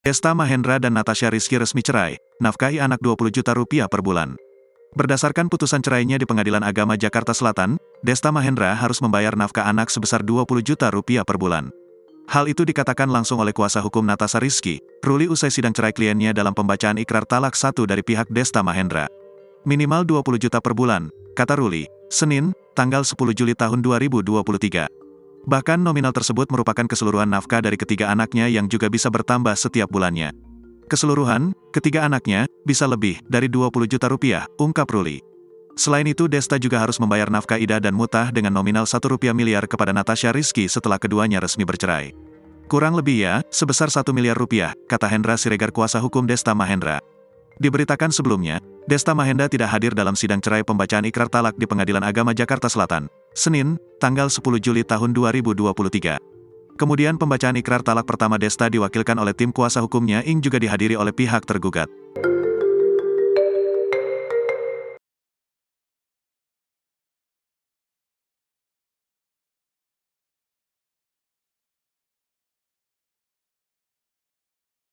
Desta Mahendra dan Natasha Rizky resmi cerai, nafkahi anak 20 juta rupiah per bulan. Berdasarkan putusan cerainya di Pengadilan Agama Jakarta Selatan, Desta Mahendra harus membayar nafkah anak sebesar 20 juta rupiah per bulan. Hal itu dikatakan langsung oleh kuasa hukum Natasha Rizky, Ruli usai sidang cerai kliennya dalam pembacaan ikrar talak 1 dari pihak Desta Mahendra. Minimal 20 juta per bulan, kata Ruli, Senin, tanggal 10 Juli tahun 2023. Bahkan nominal tersebut merupakan keseluruhan nafkah dari ketiga anaknya yang juga bisa bertambah setiap bulannya. Keseluruhan, ketiga anaknya, bisa lebih dari 20 juta rupiah, ungkap Ruli. Selain itu Desta juga harus membayar nafkah ida dan mutah dengan nominal 1 rupiah miliar kepada Natasha Rizky setelah keduanya resmi bercerai. Kurang lebih ya, sebesar 1 miliar rupiah, kata Hendra Siregar kuasa hukum Desta Mahendra. Diberitakan sebelumnya, Desta Mahendra tidak hadir dalam sidang cerai pembacaan ikrar talak di Pengadilan Agama Jakarta Selatan, Senin, tanggal 10 Juli tahun 2023. Kemudian pembacaan ikrar talak pertama Desta diwakilkan oleh tim kuasa hukumnya yang juga dihadiri oleh pihak tergugat.